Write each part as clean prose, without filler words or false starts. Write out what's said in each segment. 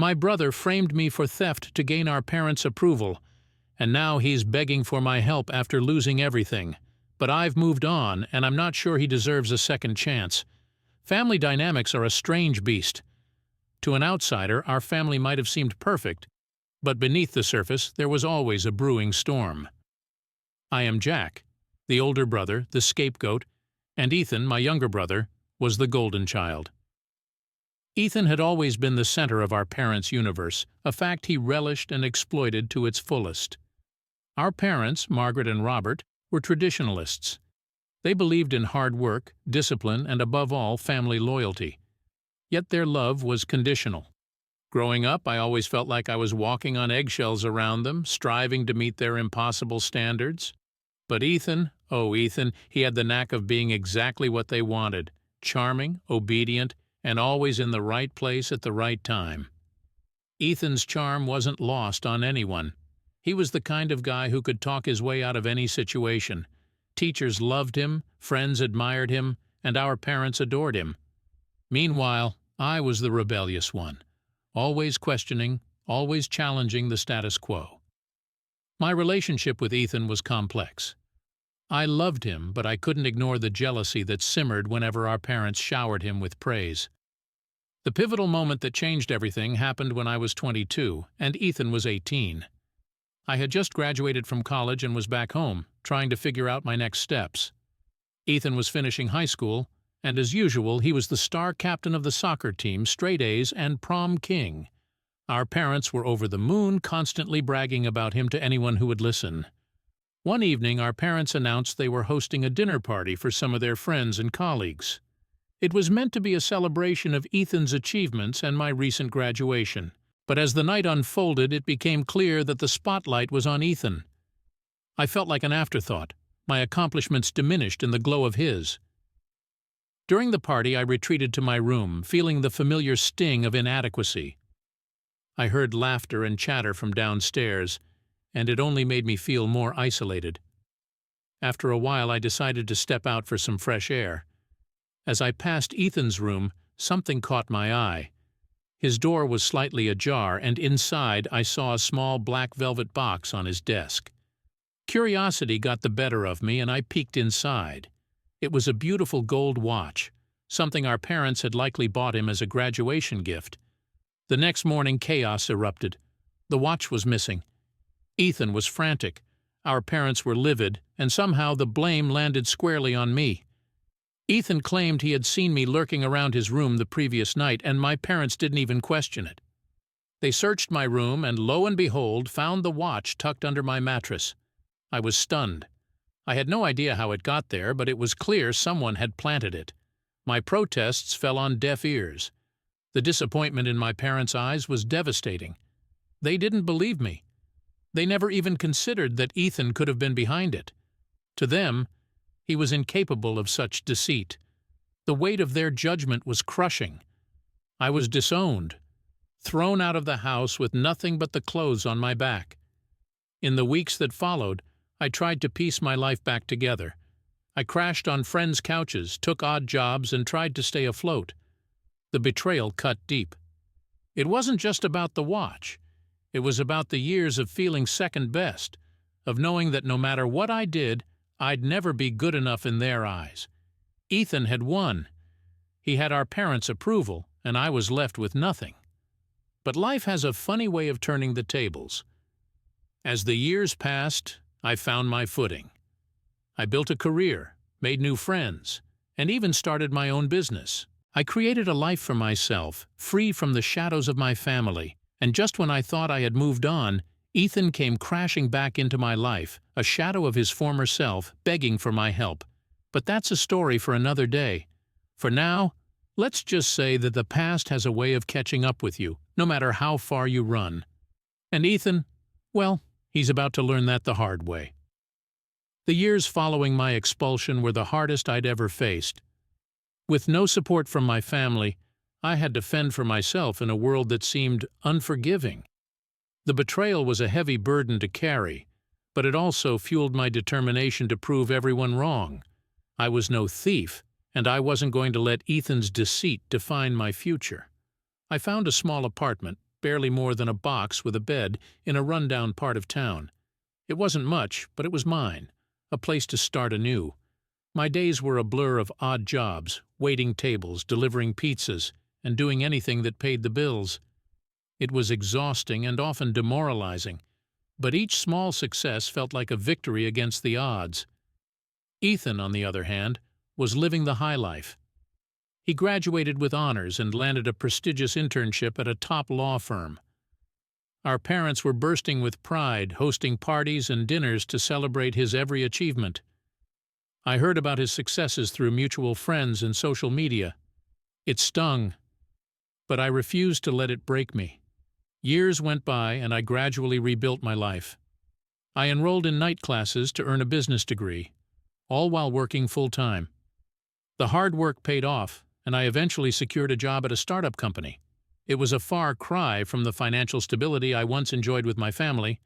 My brother framed me for theft to gain our parents' approval, and now he's begging for my help after losing everything. But I've moved on, and I'm not sure he deserves a second chance. Family dynamics are a strange beast. To an outsider, our family might have seemed perfect, but beneath the surface there was always a brewing storm. I am Jack, the older brother, the scapegoat, and Ethan, my younger brother, was the golden child. Ethan had always been the center of our parents' universe, a fact he relished and exploited to its fullest. Our parents, Margaret and Robert, were traditionalists. They believed in hard work, discipline, and above all, family loyalty. Yet their love was conditional. Growing up, I always felt like I was walking on eggshells around them, striving to meet their impossible standards. But Ethan, oh Ethan, he had the knack of being exactly what they wanted: charming, obedient, and always in the right place at the right time. Ethan's charm wasn't lost on anyone. He was the kind of guy who could talk his way out of any situation. Teachers loved him, friends admired him, and our parents adored him. Meanwhile, I was the rebellious one, always questioning, always challenging the status quo. My relationship with Ethan was complex. I loved him, but I couldn't ignore the jealousy that simmered whenever our parents showered him with praise. The pivotal moment that changed everything happened when I was 22 and Ethan was 18. I had just graduated from college and was back home, trying to figure out my next steps. Ethan was finishing high school, and as usual, he was the star captain of the soccer team, straight A's, and prom king. Our parents were over the moon, constantly bragging about him to anyone who would listen. One evening, our parents announced they were hosting a dinner party for some of their friends and colleagues. It was meant to be a celebration of Ethan's achievements and my recent graduation. But as the night unfolded, it became clear that the spotlight was on Ethan. I felt like an afterthought, my accomplishments diminished in the glow of his. During the party, I retreated to my room, feeling the familiar sting of inadequacy. I heard laughter and chatter from downstairs, and it only made me feel more isolated. After a while, I decided to step out for some fresh air. As I passed Ethan's room, something caught my eye. His door was slightly ajar, and inside I saw a small black velvet box on his desk. Curiosity got the better of me, and I peeked inside. It was a beautiful gold watch, something our parents had likely bought him as a graduation gift. The next morning, chaos erupted. The watch was missing. Ethan was frantic. Our parents were livid, and somehow the blame landed squarely on me. Ethan claimed he had seen me lurking around his room the previous night, and my parents didn't even question it. They searched my room and, lo and behold, found the watch tucked under my mattress. I was stunned. I had no idea how it got there, but it was clear someone had planted it. My protests fell on deaf ears. The disappointment in my parents' eyes was devastating. They didn't believe me. They never even considered that Ethan could have been behind it. To them, he was incapable of such deceit. The weight of their judgment was crushing. I was disowned, thrown out of the house with nothing but the clothes on my back. In the weeks that followed, I tried to piece my life back together. I crashed on friends' couches, took odd jobs, and tried to stay afloat. The betrayal cut deep. It wasn't just about the watch. It was about the years of feeling second best, of knowing that no matter what I did, I'd never be good enough in their eyes. Ethan had won. He had our parents' approval, and I was left with nothing. But life has a funny way of turning the tables. As the years passed, I found my footing. I built a career, made new friends, and even started my own business. I created a life for myself, free from the shadows of my family, and just when I thought I had moved on, Ethan came crashing back into my life, a shadow of his former self, begging for my help. But that's a story for another day. For now, let's just say that the past has a way of catching up with you, no matter how far you run. And Ethan, well, he's about to learn that the hard way. The years following my expulsion were the hardest I'd ever faced. With no support from my family, I had to fend for myself in a world that seemed unforgiving. The betrayal was a heavy burden to carry, but it also fueled my determination to prove everyone wrong. I was no thief, and I wasn't going to let Ethan's deceit define my future. I found a small apartment, barely more than a box with a bed in a rundown part of town. It wasn't much, but it was mine, a place to start anew. My days were a blur of odd jobs, waiting tables, delivering pizzas, and doing anything that paid the bills. It was exhausting and often demoralizing, but each small success felt like a victory against the odds. Ethan, on the other hand, was living the high life. He graduated with honors and landed a prestigious internship at a top law firm. Our parents were bursting with pride, hosting parties and dinners to celebrate his every achievement. I heard about his successes through mutual friends and social media. It stung, but I refused to let it break me. Years went by and I gradually rebuilt my life. I enrolled in night classes to earn a business degree, all while working full-time. The hard work paid off, and I eventually secured a job at a startup company. It was a far cry from the financial stability I once enjoyed with my family,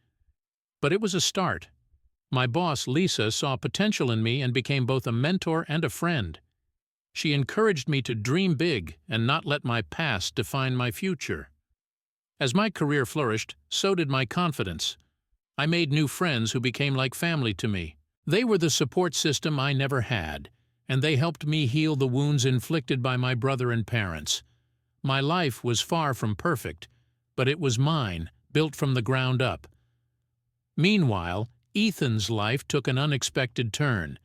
but it was a start. My boss, Lisa, saw potential in me and became both a mentor and a friend. She encouraged me to dream big and not let my past define my future. As my career flourished, so did my confidence. I made new friends who became like family to me. They were the support system I never had, and they helped me heal the wounds inflicted by my brother and parents. My life was far from perfect, but it was mine, built from the ground up. Meanwhile, Ethan's life took an unexpected turn.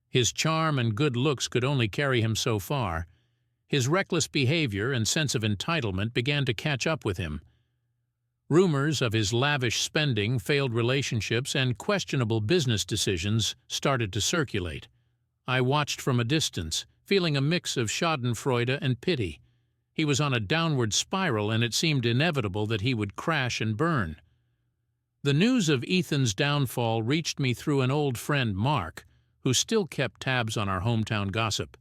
His charm and good looks could only carry him so far. His reckless behavior and sense of entitlement began to catch up with him. Rumors of his lavish spending, failed relationships, and questionable business decisions started to circulate. I watched from a distance, feeling a mix of schadenfreude and pity. He was on a downward spiral, and it seemed inevitable that he would crash and burn. The news of Ethan's downfall reached me through an old friend, Mark, who still kept tabs on our hometown gossip.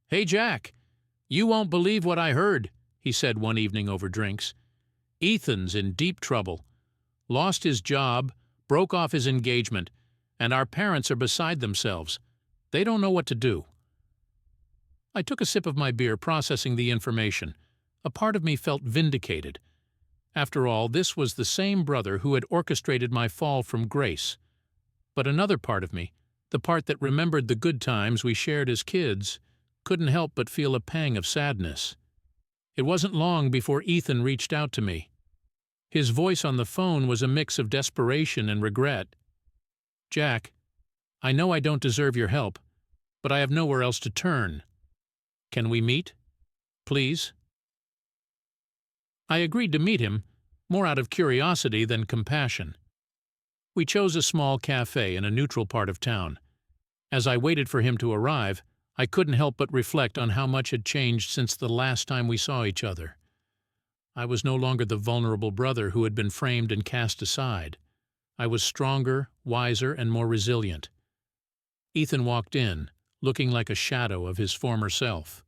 "Hey, Jack, you won't believe what I heard," he said one evening over drinks. "Ethan's in deep trouble. Lost his job, broke off his engagement, and our parents are beside themselves. They don't know what to do." I took a sip of my beer, processing the information. A part of me felt vindicated. After all, this was the same brother who had orchestrated my fall from grace. But another part of me, the part that remembered the good times we shared as kids, couldn't help but feel a pang of sadness. It wasn't long before Ethan reached out to me. His voice on the phone was a mix of desperation and regret. "Jack, I know I don't deserve your help, but I have nowhere else to turn. Can we meet? Please?" I agreed to meet him, more out of curiosity than compassion. We chose a small cafe in a neutral part of town. As I waited for him to arrive, I couldn't help but reflect on how much had changed since the last time we saw each other. I was no longer the vulnerable brother who had been framed and cast aside. I was stronger, wiser, and more resilient. Ethan walked in, looking like a shadow of his former self.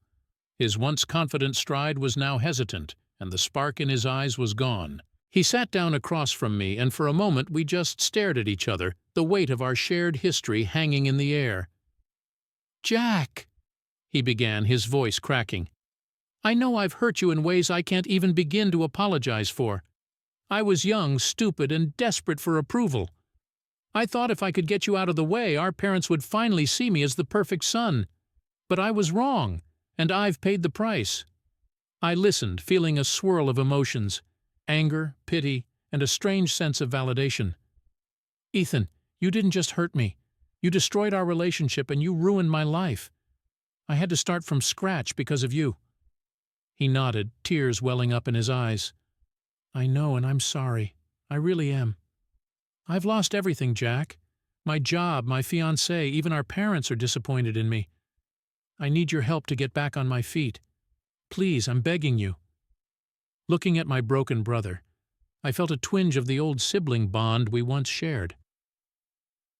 His once confident stride was now hesitant, and the spark in his eyes was gone. He sat down across from me, and for a moment we just stared at each other, the weight of our shared history hanging in the air. "Jack," he began, his voice cracking, "I know I've hurt you in ways I can't even begin to apologize for. I was young, stupid, and desperate for approval. I thought if I could get you out of the way, our parents would finally see me as the perfect son. But I was wrong, and I've paid the price." I listened, feeling a swirl of emotions: anger, pity, and a strange sense of validation. "Ethan, you didn't just hurt me. You destroyed our relationship and you ruined my life. I had to start from scratch because of you." He nodded, tears welling up in his eyes. "I know, and I'm sorry. I really am. I've lost everything, Jack. My job, my fiancé, even our parents are disappointed in me. I need your help to get back on my feet. Please, I'm begging you." Looking at my broken brother, I felt a twinge of the old sibling bond we once shared.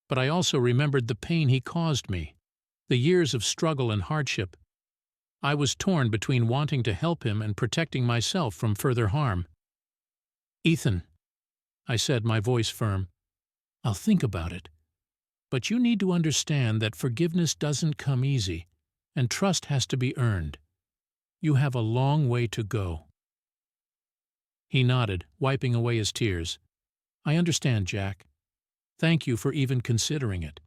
But I also remembered the pain he caused me, the years of struggle and hardship. I was torn between wanting to help him and protecting myself from further harm. "Ethan," I said, my voice firm, "I'll think about it. But you need to understand that forgiveness doesn't come easy, and trust has to be earned. You have a long way to go." He nodded, wiping away his tears. I understand, Jack. Thank you for even considering it.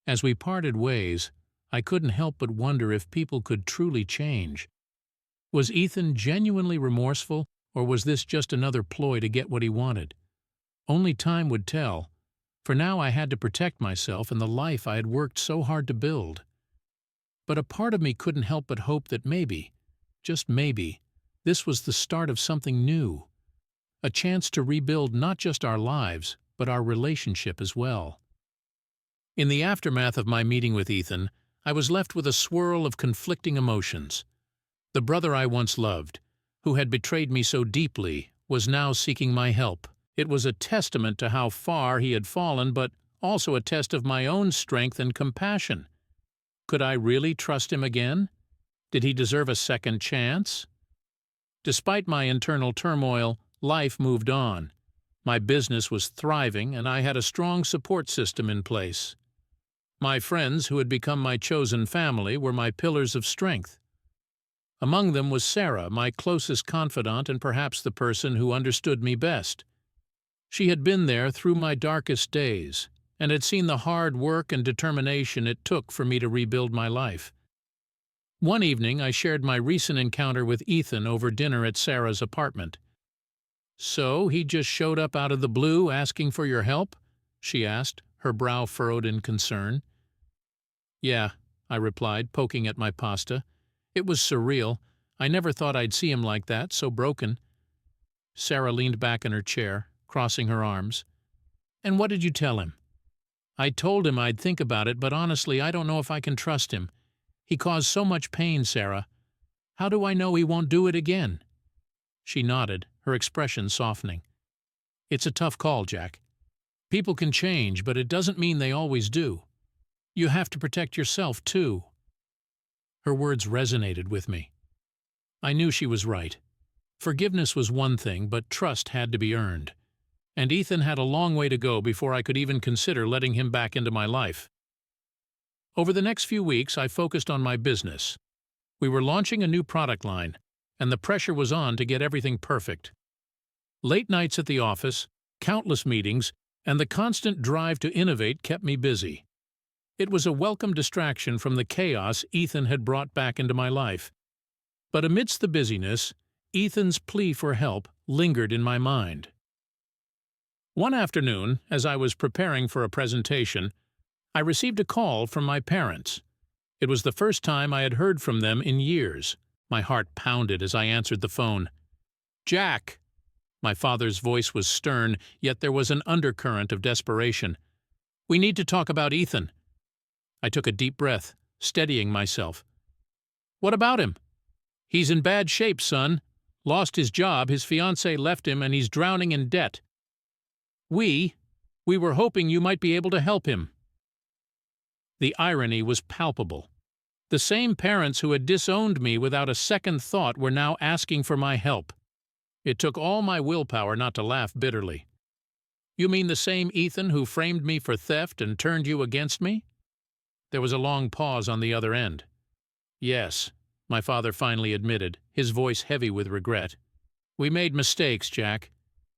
As we parted ways, I couldn't help but wonder if people could truly change. Was Ethan genuinely remorseful, or was this just another ploy to get what he wanted? Only time would tell. For now I had to protect myself and the life I had worked so hard to build. But a part of me couldn't help but hope that maybe, just maybe, this was the start of something new. A chance to rebuild not just our lives, but our relationship as well. In the aftermath of my meeting with Ethan, I was left with a swirl of conflicting emotions. The brother I once loved, who had betrayed me so deeply, was now seeking my help. It was a testament to how far he had fallen, but also a test of my own strength and compassion. Could I really trust him again? Did he deserve a second chance? Despite my internal turmoil, life moved on. My business was thriving, and I had a strong support system in place. My friends, who had become my chosen family, were my pillars of strength. Among them was Sarah, my closest confidant and perhaps the person who understood me best. She had been there through my darkest days, and had seen the hard work and determination it took for me to rebuild my life. One evening I shared my recent encounter with Ethan over dinner at Sarah's apartment. "So he just showed up out of the blue asking for your help?" she asked, her brow furrowed in concern. "Yeah," I replied, poking at my pasta. "It was surreal. I never thought I'd see him like that, so broken." Sarah leaned back in her chair, crossing her arms. "And what did you tell him?" "I told him I'd think about it, but honestly I don't know if I can trust him. He caused so much pain, Sarah. How do I know he won't do it again?" She nodded, her expression softening. "It's a tough call, Jack. People can change, but it doesn't mean they always do. You have to protect yourself, too." Her words resonated with me. I knew she was right. Forgiveness was one thing, but trust had to be earned. And Ethan had a long way to go before I could even consider letting him back into my life. Over the next few weeks, I focused on my business. We were launching a new product line, and the pressure was on to get everything perfect. Late nights at the office, countless meetings, and the constant drive to innovate kept me busy. It was a welcome distraction from the chaos Ethan had brought back into my life. But amidst the busyness, Ethan's plea for help lingered in my mind. One afternoon, as I was preparing for a presentation, I received a call from my parents. It was the first time I had heard from them in years. My heart pounded as I answered the phone. "Jack!" My father's voice was stern, yet there was an undercurrent of desperation. "We need to talk about Ethan." I took a deep breath, steadying myself. "What about him?" "He's in bad shape, son. Lost his job, his fiancée left him, and he's drowning in debt. We were hoping you might be able to help him." The irony was palpable. The same parents who had disowned me without a second thought were now asking for my help. It took all my willpower not to laugh bitterly. "You mean the same Ethan who framed me for theft and turned you against me?" There was a long pause on the other end. "Yes," my father finally admitted, his voice heavy with regret. "We made mistakes, Jack.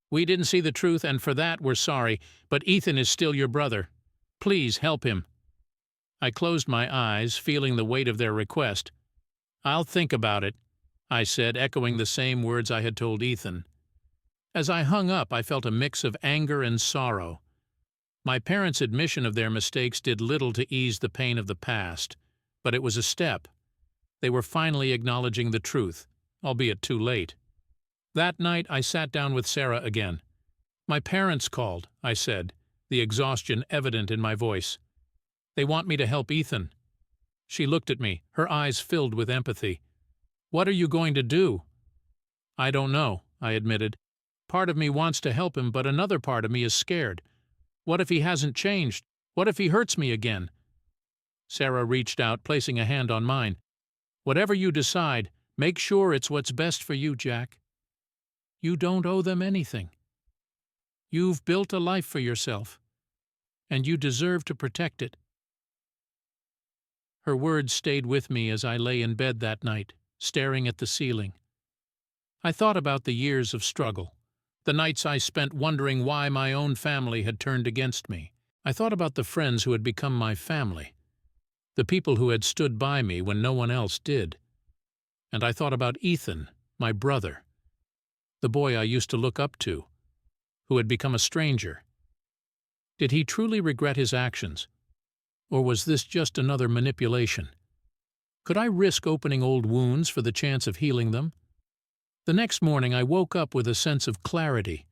We didn't see the truth, and for that we're sorry, but Ethan is still your brother. Please help him." I closed my eyes, feeling the weight of their request. "I'll think about it," I said, echoing the same words I had told Ethan. As I hung up, I felt a mix of anger and sorrow. My parents' admission of their mistakes did little to ease the pain of the past, but it was a step. They were finally acknowledging the truth, albeit too late. That night I sat down with Sarah again. "My parents called," I said, the exhaustion evident in my voice. "They want me to help Ethan." She looked at me, her eyes filled with empathy. "What are you going to do?" "I don't know," I admitted. "Part of me wants to help him, but another part of me is scared. What if he hasn't changed? What if he hurts me again?" Sarah reached out, placing a hand on mine. "Whatever you decide, make sure it's what's best for you, Jack. You don't owe them anything. You've built a life for yourself, and you deserve to protect it." Her words stayed with me as I lay in bed that night, staring at the ceiling. I thought about the years of struggle, the nights I spent wondering why my own family had turned against me. I thought about the friends who had become my family, the people who had stood by me when no one else did. And I thought about Ethan, my brother, the boy I used to look up to, who had become a stranger. Did he truly regret his actions? Or was this just another manipulation? Could I risk opening old wounds for the chance of healing them? The next morning I woke up with a sense of clarity.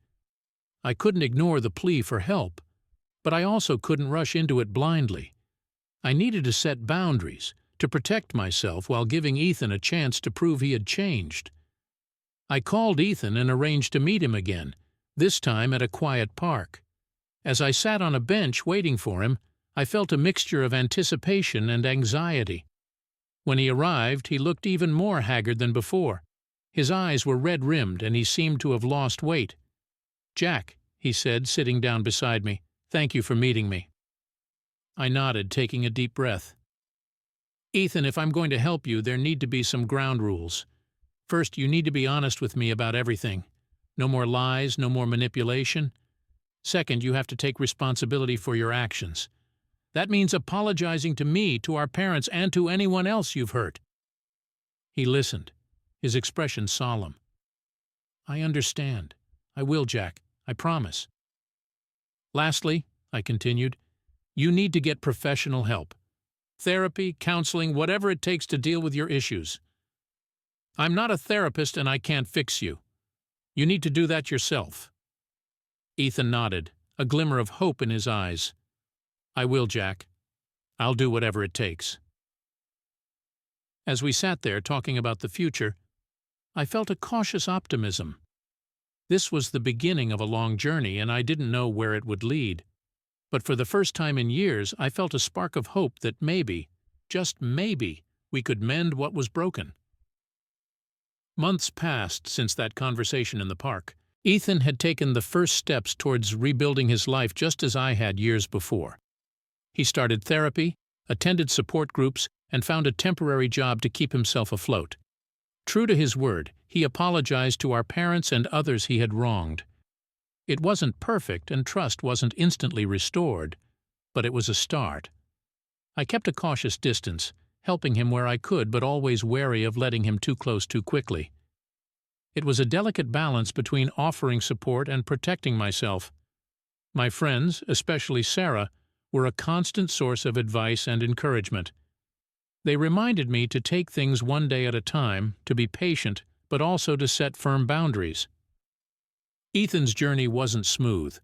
I couldn't ignore the plea for help, but I also couldn't rush into it blindly. I needed to set boundaries, to protect myself while giving Ethan a chance to prove he had changed. I called Ethan and arranged to meet him again, this time at a quiet park. As I sat on a bench waiting for him, I felt a mixture of anticipation and anxiety. When he arrived, he looked even more haggard than before. His eyes were red-rimmed and he seemed to have lost weight. "Jack," he said, sitting down beside me, "thank you for meeting me." I nodded, taking a deep breath. "Ethan, if I'm going to help you, there need to be some ground rules. First, you need to be honest with me about everything. No more lies, no more manipulation. Second, you have to take responsibility for your actions. That means apologizing to me, to our parents, and to anyone else you've hurt." He listened, his expression solemn. "I understand. I will, Jack. I promise." "Lastly," I continued, "you need to get professional help. Therapy, counseling, whatever it takes to deal with your issues. I'm not a therapist and I can't fix you. You need to do that yourself." Ethan nodded, a glimmer of hope in his eyes. "I will, Jack. I'll do whatever it takes." As we sat there talking about the future, I felt a cautious optimism. This was the beginning of a long journey, and I didn't know where it would lead. But for the first time in years, I felt a spark of hope that maybe, just maybe, we could mend what was broken. Months passed since that conversation in the park. Ethan had taken the first steps towards rebuilding his life just as I had years before. He started therapy, attended support groups, and found a temporary job to keep himself afloat. True to his word, he apologized to our parents and others he had wronged. It wasn't perfect and trust wasn't instantly restored, but it was a start. I kept a cautious distance, helping him where I could but always wary of letting him too close too quickly. It was a delicate balance between offering support and protecting myself. My friends, especially Sarah, were a constant source of advice and encouragement. They reminded me to take things one day at a time, to be patient, but also to set firm boundaries. Ethan's journey wasn't smooth.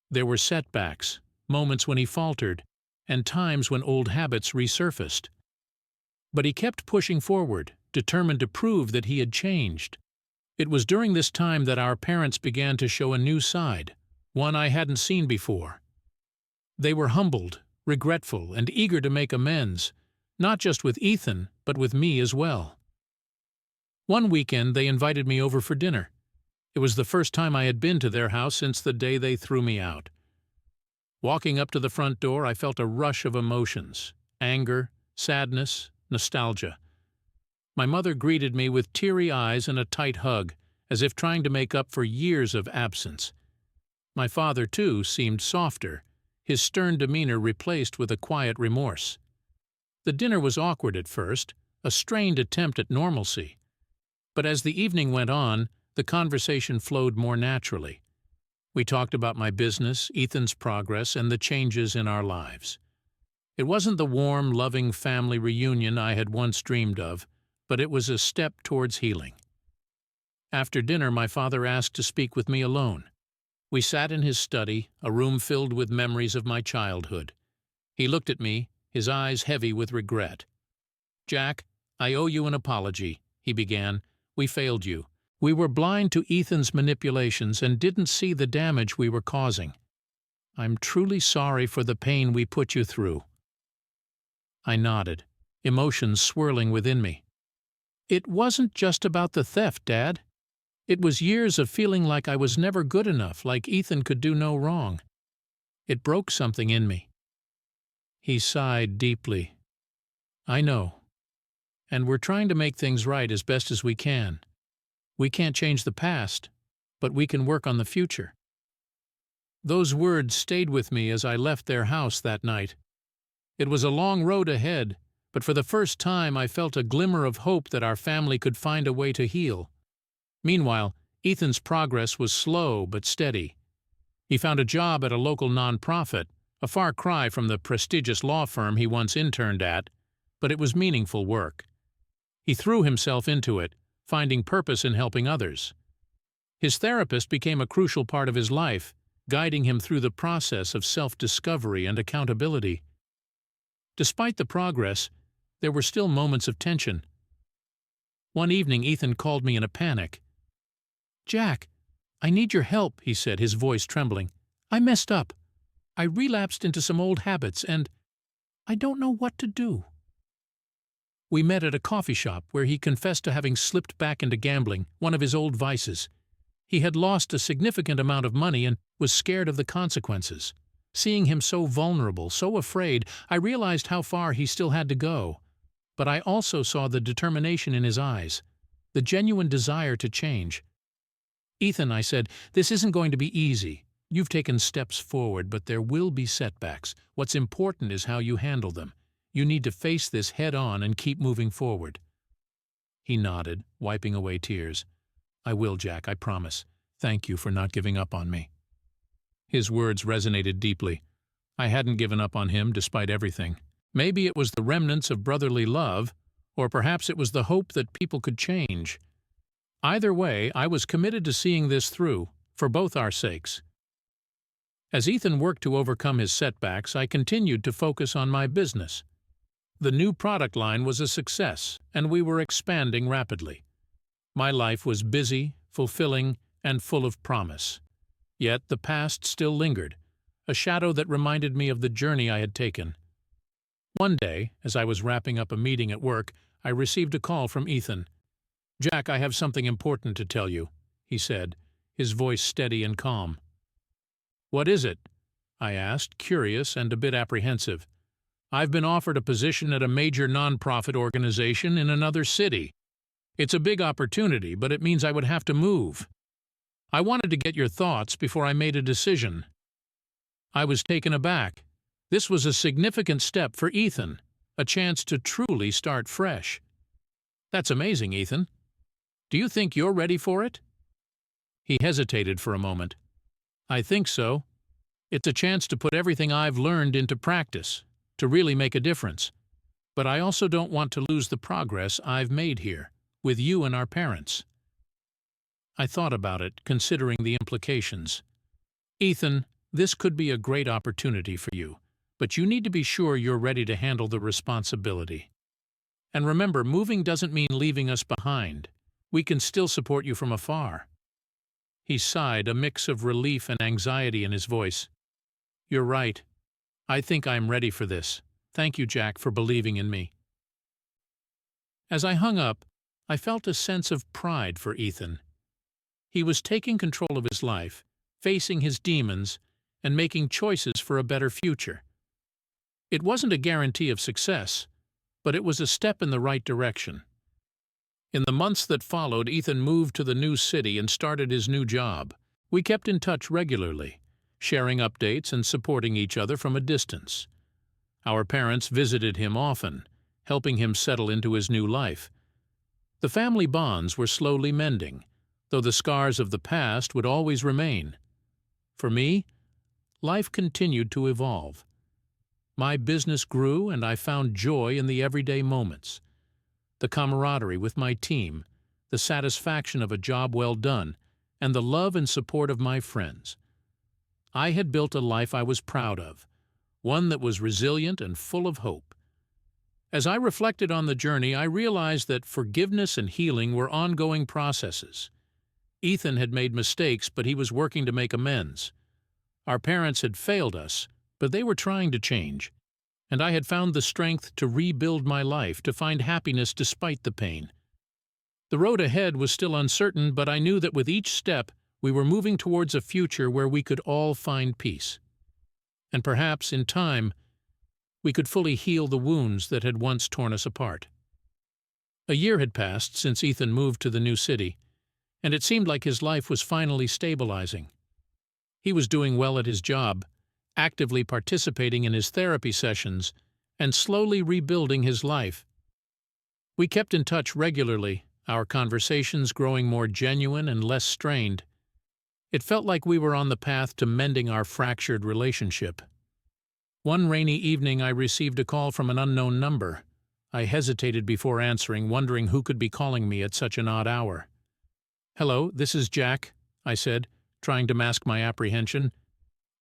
There were setbacks, moments when he faltered, and times when old habits resurfaced. But he kept pushing forward, determined to prove that he had changed. It was during this time that our parents began to show a new side, one I hadn't seen before. They were humbled, regretful, and eager to make amends, not just with Ethan, but with me as well. One weekend they invited me over for dinner. It was the first time I had been to their house since the day they threw me out. Walking up to the front door, I felt a rush of emotions: anger, sadness, nostalgia. My mother greeted me with teary eyes and a tight hug, as if trying to make up for years of absence. My father, too, seemed softer, his stern demeanor replaced with a quiet remorse. The dinner was awkward at first, a strained attempt at normalcy. But as the evening went on, the conversation flowed more naturally. We talked about my business, Ethan's progress, and the changes in our lives. It wasn't the warm, loving family reunion I had once dreamed of, but it was a step towards healing. After dinner, my father asked to speak with me alone. We sat in his study, a room filled with memories of my childhood. He looked at me, his eyes heavy with regret. "Jack, I owe you an apology," he began. "We failed you. We were blind to Ethan's manipulations and didn't see the damage we were causing. I'm truly sorry for the pain we put you through." I nodded, emotions swirling within me. "It wasn't just about the theft, Dad. It was years of feeling like I was never good enough, like Ethan could do no wrong. It broke something in me." He sighed deeply. "I know. And we're trying to make things right as best as we can. We can't change the past, but we can work on the future. Those words stayed with me as I left their house that night. It was a long road ahead, but for the first time I felt a glimmer of hope that our family could find a way to heal. Meanwhile, Ethan's progress was slow but steady. He found a job at a local nonprofit, a far cry from the prestigious law firm he once interned at, but it was meaningful work. He threw himself into it, finding purpose in helping others. His therapist became a crucial part of his life, guiding him through the process of self-discovery and accountability. Despite the progress, there were still moments of tension. One evening, Ethan called me in a panic. "Jack, I need your help," he said, his voice trembling. "I messed up. I relapsed into some old habits, and I don't know what to do." We met at a coffee shop where he confessed to having slipped back into gambling, one of his old vices. He had lost a significant amount of money and was scared of the consequences. Seeing him so vulnerable, so afraid, I realized how far he still had to go. But I also saw the determination in his eyes, the genuine desire to change. "Ethan," I said, "this isn't going to be easy. You've taken steps forward, but there will be setbacks. What's important is how you handle them. You need to face this head-on and keep moving forward." He nodded, wiping away tears. "I will, Jack, I promise. Thank you for not giving up on me." His words resonated deeply. I hadn't given up on him despite everything. Maybe it was the remnants of brotherly love, or perhaps it was the hope that people could change. Either way, I was committed to seeing this through, for both our sakes. As Ethan worked to overcome his setbacks, I continued to focus on my business. The new product line was a success, and we were expanding rapidly. My life was busy, fulfilling, and full of promise. Yet the past still lingered, a shadow that reminded me of the journey I had taken. One day, as I was wrapping up a meeting at work, I received a call from Ethan. "Jack, I have something important to tell you," he said, his voice steady and calm. "What is it?" I asked, curious and a bit apprehensive. "I've been offered a position at a major nonprofit organization in another city. It's a big opportunity, but it means I would have to move. I wanted to get your thoughts before I made a decision." I was taken aback. This was a significant step for Ethan, a chance to truly start fresh. "That's amazing, Ethan. Do you think you're ready for it?" He hesitated for a moment. "I think so. It's a chance to put everything I've learned into practice, to really make a difference. But I also don't want to lose the progress I've made here, with you and our parents." I thought about it, considering the implications. "Ethan, this could be a great opportunity for you, but you need to be sure you're ready to handle the responsibility. And remember, moving doesn't mean leaving us behind. We can still support you from afar." He sighed, a mix of relief and anxiety in his voice. "You're right. I think I'm ready for this. Thank you, Jack, for believing in me." As I hung up, I felt a sense of pride for Ethan. He was taking control of his life, facing his demons, and making choices for a better future. It wasn't a guarantee of success, but it was a step in the right direction. In the months that followed, Ethan moved to the new city and started his new job. We kept in touch regularly, sharing updates and supporting each other from a distance. Our parents visited him often, helping him settle into his new life. The family bonds were slowly mending, though the scars of the past would always remain. For me, life continued to evolve. My business grew, and I found joy in the everyday moments. The camaraderie with my team, the satisfaction of a job well done, and the love and support of my friends. I had built a life I was proud of, one that was resilient and full of hope. As I reflected on the journey, I realized that forgiveness and healing were ongoing processes. Ethan had made mistakes, but he was working to make amends. Our parents had failed us, but they were trying to change. And I had found the strength to rebuild my life, to find happiness despite the pain. The road ahead was still uncertain, but I knew that with each step we were moving towards a future where we could all find peace. And perhaps, in time, we could fully heal the wounds that had once torn us apart. A year had passed since Ethan moved to the new city. and it seemed like his life was finally stabilizing. He was doing well at his job, actively participating in his therapy sessions, and slowly rebuilding his life. We kept in touch regularly, our conversations growing more genuine and less strained. It felt like we were on the path to mending our fractured relationship. One rainy evening I received a call from an unknown number. I hesitated before answering, wondering who could be calling me at such an odd hour. "Hello, this is Jack," I said, trying to mask my apprehension.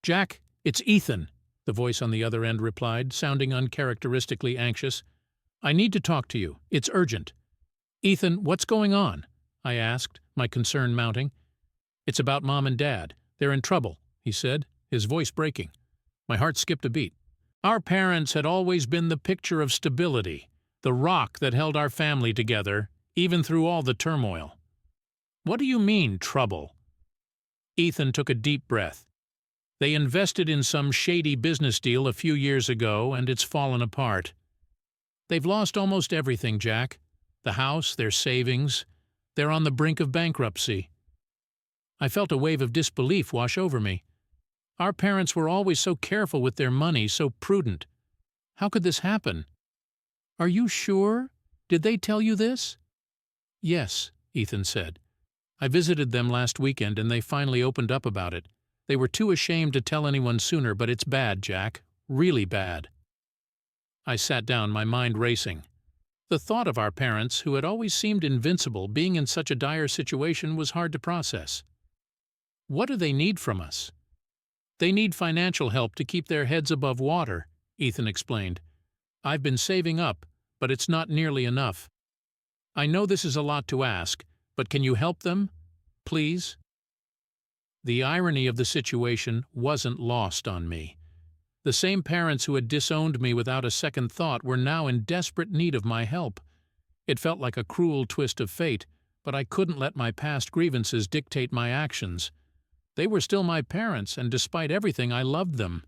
"Jack, it's Ethan," the voice on the other end replied, sounding uncharacteristically anxious. "I need to talk to you. It's urgent." "Ethan, what's going on?" I asked, my concern mounting. "It's about Mom and Dad. They're in trouble," he said, his voice breaking. My heart skipped a beat. Our parents had always been the picture of stability, the rock that held our family together, even through all the turmoil. "What do you mean, trouble?" Ethan took a deep breath. "They invested in some shady business deal a few years ago, and it's fallen apart. They've lost almost everything, Jack. The house, their savings. They're on the brink of bankruptcy." I felt a wave of disbelief wash over me. Our parents were always so careful with their money, so prudent. How could this happen? "Are you sure? Did they tell you this?" "Yes," Ethan said. "I visited them last weekend and they finally opened up about it. They were too ashamed to tell anyone sooner, but it's bad, Jack. Really bad." I sat down, my mind racing. The thought of our parents, who had always seemed invincible, being in such a dire situation was hard to process. "What do they need from us?" "They need financial help to keep their heads above water," Ethan explained. "I've been saving up, but it's not nearly enough. I know this is a lot to ask, but can you help them? Please?" The irony of the situation wasn't lost on me. The same parents who had disowned me without a second thought were now in desperate need of my help. It felt like a cruel twist of fate, but I couldn't let my past grievances dictate my actions. They were still my parents, and despite everything, I loved them.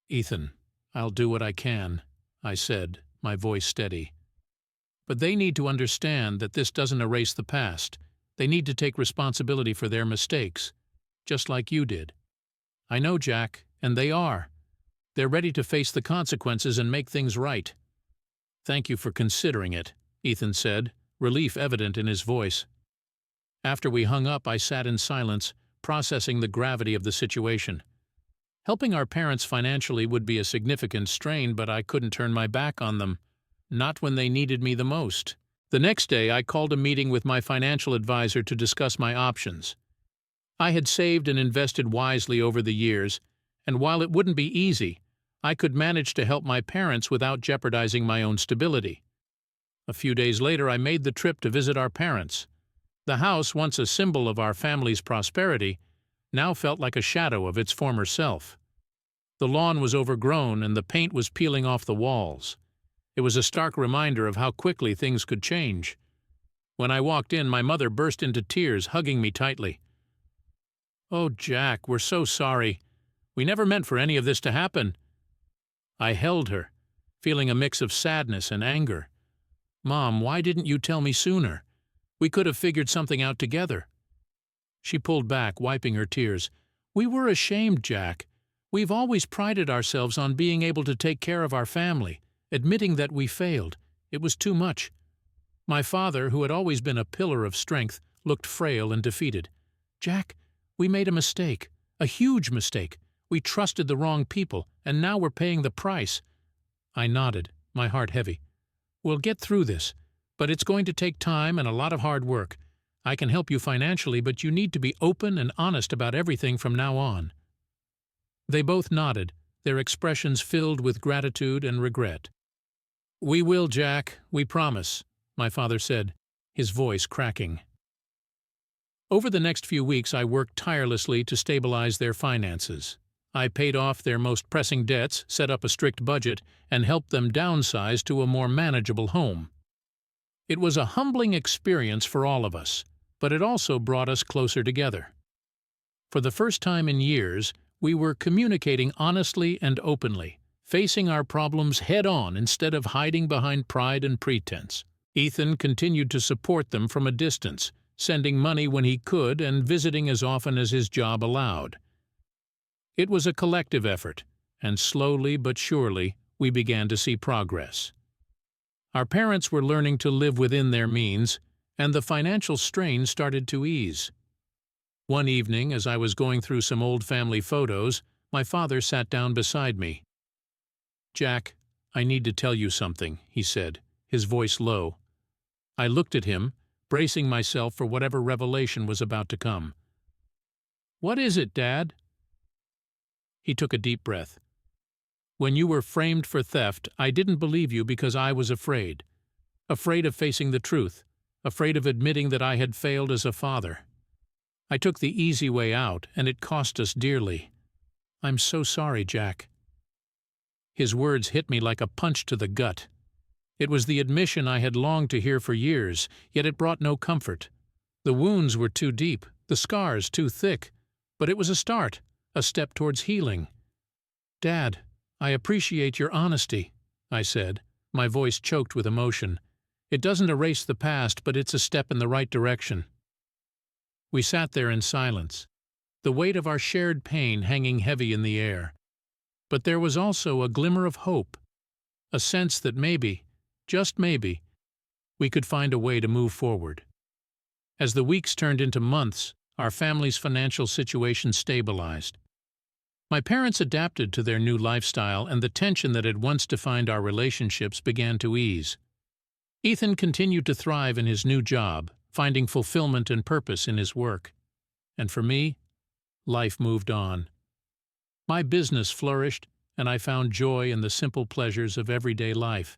"Ethan, I'll do what I can," I said, my voice steady. "But they need to understand that this doesn't erase the past. They need to take responsibility for their mistakes, just like you did." "I know, Jack, and they are. They're ready to face the consequences and make things right." "Thank you for considering it," Ethan said, relief evident in his voice. After we hung up, I sat in silence, processing the gravity of the situation. Helping our parents financially would be a significant strain, but I couldn't turn my back on them. Not when they needed me the most. The next day, I called a meeting with my financial advisor to discuss my options. I had saved and invested wisely over the years, and while it wouldn't be easy, I could manage to help my parents without jeopardizing my own stability. A few days later, I made the trip to visit our parents. The house, once a symbol of our family's prosperity, now felt like a shadow of its former self. The lawn was overgrown and the paint was peeling off the walls. It was a stark reminder of how quickly things could change. When I walked in, my mother burst into tears, hugging me tightly. "Oh, Jack, we're so sorry. We never meant for any of this to happen." I held her, feeling a mix of sadness and anger. "Mom, why didn't you tell me sooner? We could have figured something out together." She pulled back, wiping her tears. "We were ashamed, Jack. We've always prided ourselves on being able to take care of our family. Admitting that we failed, it was too much." My father, who had always been a pillar of strength, looked frail and defeated. "Jack, we made a mistake, a huge mistake. We trusted the wrong people, and now we're paying the price." I nodded, my heart heavy. "We'll get through this, but it's going to take time and a lot of hard work. I can help you financially, but you need to be open and honest about everything from now on." They both nodded, their expressions filled with gratitude and regret. "We will, Jack, we promise," my father said, his voice cracking. Over the next few weeks, I worked tirelessly to stabilize their finances. I paid off their most pressing debts, set up a strict budget, and helped them downsize to a more manageable home. It was a humbling experience for all of us, but it also brought us closer together. For the first time in years, we were communicating honestly and openly, facing our problems head-on instead of hiding behind pride and pretense. Ethan continued to support them from a distance, sending money when he could and visiting as often as his job allowed. It was a collective effort, and slowly but surely we began to see progress. Our parents were learning to live within their means, and the financial strain started to ease. One evening, as I was going through some old family photos, my father sat down beside me. "Jack, I need to tell you something," he said, his voice low. I looked at him, bracing myself for whatever revelation was about to come. "What is it, Dad?" He took a deep breath. "When you were framed for theft, I didn't believe you because I was afraid. Afraid of facing the truth, afraid of admitting that I had failed as a father. I took the easy way out, and it cost us dearly. I'm so sorry, Jack." His words hit me like a punch to the gut. It was the admission I had longed to hear for years, yet it brought no comfort. The wounds were too deep, the scars too thick, but it was a start, a step towards healing. "Dad, I appreciate your honesty," I said, my voice choked with emotion. "It doesn't erase the past, but it's a step in the right direction." We sat there in silence, the weight of our shared pain hanging heavy in the air. But there was also a glimmer of hope, a sense that maybe, just maybe, we could find a way to move forward. As the weeks turned into months, our family's financial situation stabilized. My parents adapted to their new lifestyle, and the tension that had once defined our relationships began to ease. Ethan continued to thrive in his new job, finding fulfillment and purpose in his work. And for me, life moved on. My business flourished, and I found joy in the simple pleasures of everyday life.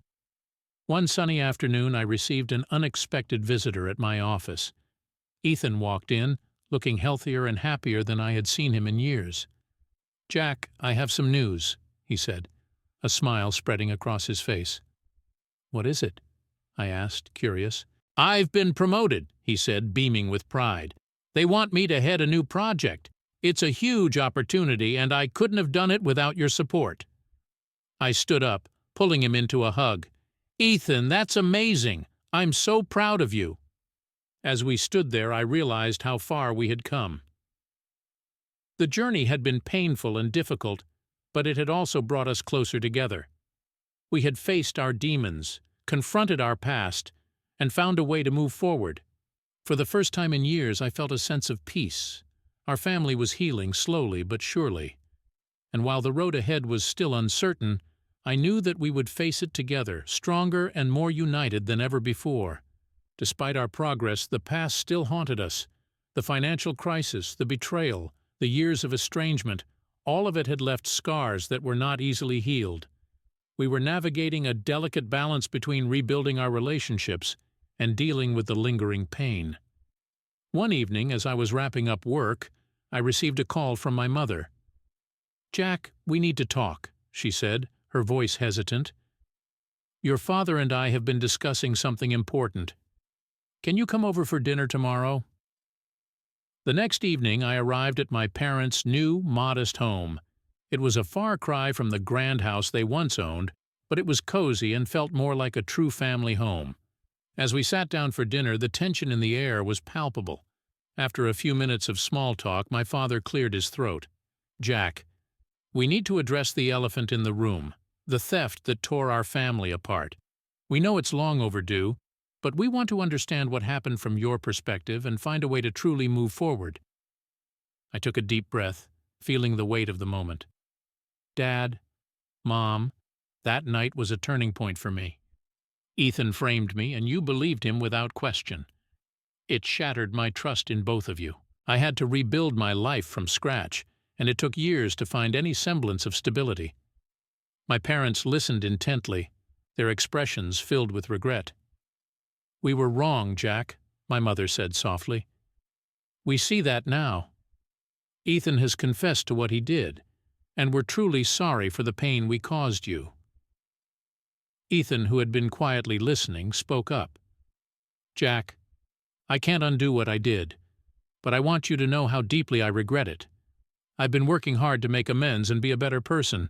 One sunny afternoon, I received an unexpected visitor at my office. Ethan walked in, looking healthier and happier than I had seen him in years. "Jack, I have some news," he said, a smile spreading across his face. "What is it?" I asked, curious. "I've been promoted," he said, beaming with pride. "They want me to head a new project. It's a huge opportunity, and I couldn't have done it without your support." I stood up, pulling him into a hug. "Ethan, that's amazing! I'm so proud of you." As we stood there, I realized how far we had come. The journey had been painful and difficult, but it had also brought us closer together. We had faced our demons, confronted our past, and found a way to move forward. For the first time in years, I felt a sense of peace. Our family was healing slowly but surely. And while the road ahead was still uncertain, I knew that we would face it together, stronger and more united than ever before. Despite our progress, the past still haunted us. The financial crisis, the betrayal, the years of estrangement, all of it had left scars that were not easily healed. We were navigating a delicate balance between rebuilding our relationships and dealing with the lingering pain. One evening, as I was wrapping up work, I received a call from my mother. "Jack, we need to talk," she said, her voice hesitant. "Your father and I have been discussing something important. Can you come over for dinner tomorrow?" The next evening I arrived at my parents' new, modest home. It was a far cry from the grand house they once owned, but it was cozy and felt more like a true family home. As we sat down for dinner, the tension in the air was palpable. After a few minutes of small talk, my father cleared his throat. "Jack, we need to address the elephant in the room, the theft that tore our family apart. We know it's long overdue, but we want to understand what happened from your perspective and find a way to truly move forward." I took a deep breath, feeling the weight of the moment. "Dad, Mom, that night was a turning point for me. Ethan framed me, and you believed him without question. It shattered my trust in both of you. I had to rebuild my life from scratch, and it took years to find any semblance of stability." My parents listened intently, their expressions filled with regret. "We were wrong, Jack," my mother said softly. "We see that now. Ethan has confessed to what he did, and we're truly sorry for the pain we caused you." Ethan, who had been quietly listening, spoke up. "Jack, I can't undo what I did, but I want you to know how deeply I regret it. I've been working hard to make amends and be a better person.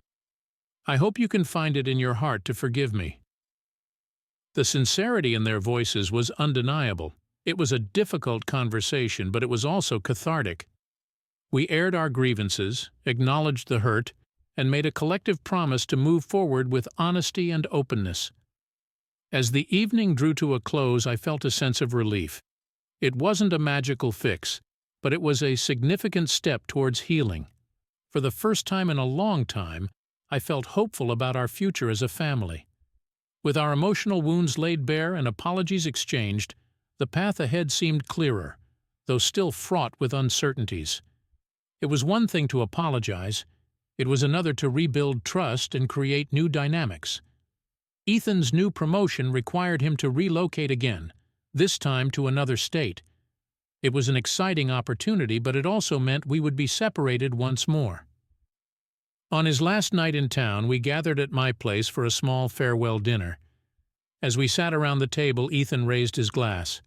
I hope you can find it in your heart to forgive me." The sincerity in their voices was undeniable, It was a difficult conversation, but it was also cathartic. We aired our grievances, acknowledged the hurt, and made a collective promise to move forward with honesty and openness. As the evening drew to a close, I felt a sense of relief. It wasn't a magical fix, but it was a significant step towards healing. For the first time in a long time, I felt hopeful about our future as a family. With our emotional wounds laid bare and apologies exchanged, the path ahead seemed clearer, though still fraught with uncertainties. It was one thing to apologize. It was another to rebuild trust and create new dynamics. Ethan's new promotion required him to relocate again, this time to another state. It was an exciting opportunity, but it also meant we would be separated once more. On his last night in town, we gathered at my place for a small farewell dinner. As we sat around the table, Ethan raised his glass.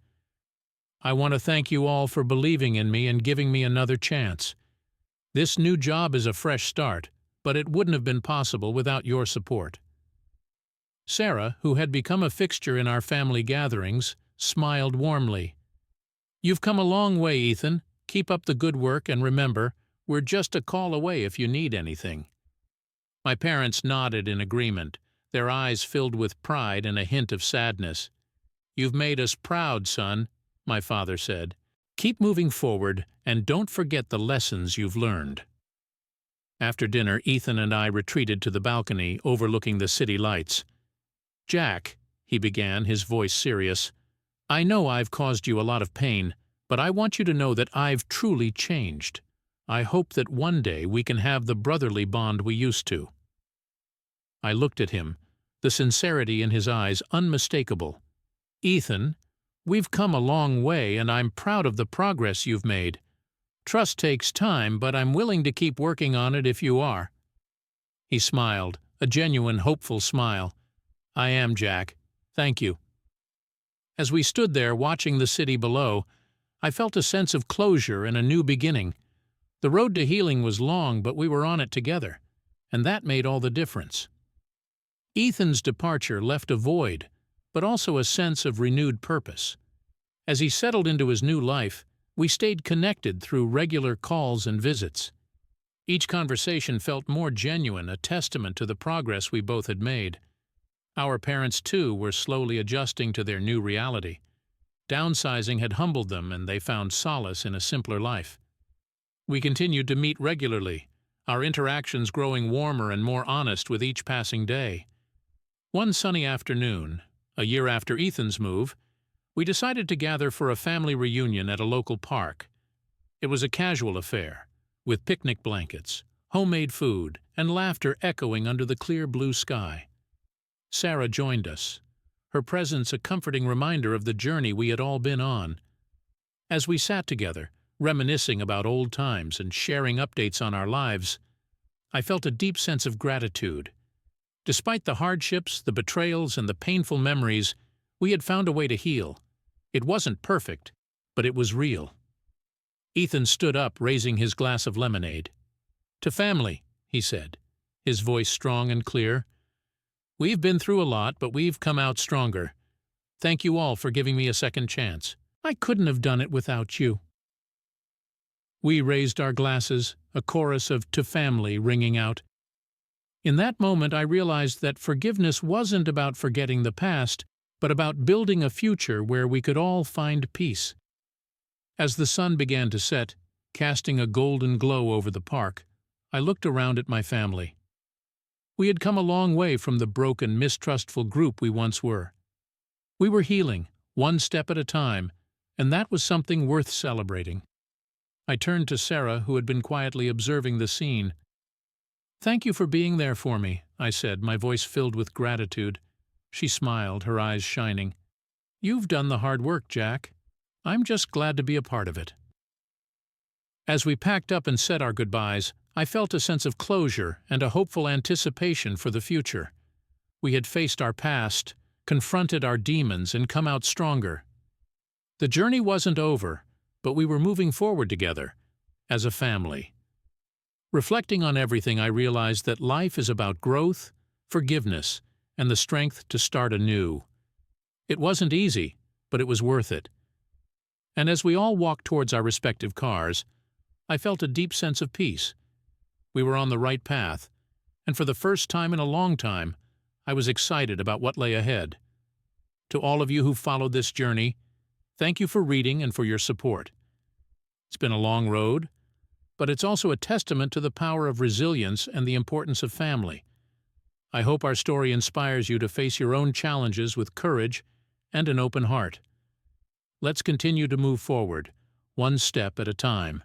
"I want to thank you all for believing in me and giving me another chance. This new job is a fresh start, but it wouldn't have been possible without your support." Sarah, who had become a fixture in our family gatherings, smiled warmly. "You've come a long way, Ethan. Keep up the good work, and remember, we're just a call away if you need anything." My parents nodded in agreement, their eyes filled with pride and a hint of sadness. "You've made us proud, son," my father said. "Keep moving forward, and don't forget the lessons you've learned." After dinner, Ethan and I retreated to the balcony overlooking the city lights. "Jack," he began, his voice serious, "I know I've caused you a lot of pain, but I want you to know that I've truly changed. I hope that one day we can have the brotherly bond we used to." I looked at him, the sincerity in his eyes unmistakable. "Ethan, we've come a long way, and I'm proud of the progress you've made. Trust takes time, but I'm willing to keep working on it if you are." He smiled, a genuine, hopeful smile. "I am, Jack. Thank you." As we stood there watching the city below, I felt a sense of closure and a new beginning. The road to healing was long, but we were on it together, and that made all the difference. Ethan's departure left a void, but also a sense of renewed purpose. As he settled into his new life, we stayed connected through regular calls and visits. Each conversation felt more genuine, a testament to the progress we both had made. Our parents, too, were slowly adjusting to their new reality. Downsizing had humbled them, and they found solace in a simpler life. We continued to meet regularly, our interactions growing warmer and more honest with each passing day. One sunny afternoon, a year after Ethan's move, we decided to gather for a family reunion at a local park. It was a casual affair, with picnic blankets, homemade food, and laughter echoing under the clear blue sky. Sarah joined us, her presence a comforting reminder of the journey we had all been on. As we sat together, reminiscing about old times and sharing updates on our lives, I felt a deep sense of gratitude. Despite the hardships, the betrayals, and the painful memories, we had found a way to heal. It wasn't perfect, but it was real. Ethan stood up, raising his glass of lemonade. "To family," he said, his voice strong and clear. "We've been through a lot, but we've come out stronger. Thank you all for giving me a second chance. I couldn't have done it without you." We raised our glasses, a chorus of "to family" ringing out. In that moment, I realized that forgiveness wasn't about forgetting the past, but about building a future where we could all find peace. As the sun began to set, casting a golden glow over the park, I looked around at my family. We had come a long way from the broken, mistrustful group we once were. We were healing, one step at a time, and that was something worth celebrating. I turned to Sarah, who had been quietly observing the scene. "Thank you for being there for me," I said, my voice filled with gratitude. She smiled, her eyes shining. "You've done the hard work, Jack. I'm just glad to be a part of it." As we packed up and said our goodbyes, I felt a sense of closure and a hopeful anticipation for the future. We had faced our past, confronted our demons, and come out stronger. The journey wasn't over, but we were moving forward together, as a family. Reflecting on everything, I realized that life is about growth, forgiveness, and the strength to start anew. It wasn't easy, but it was worth it. And as we all walked towards our respective cars, I felt a deep sense of peace. We were on the right path, and for the first time in a long time, I was excited about what lay ahead. To all of you who followed this journey, thank you for reading and for your support. It's been a long road, but it's also a testament to the power of resilience and the importance of family. I hope our story inspires you to face your own challenges with courage and an open heart. Let's continue to move forward, one step at a time.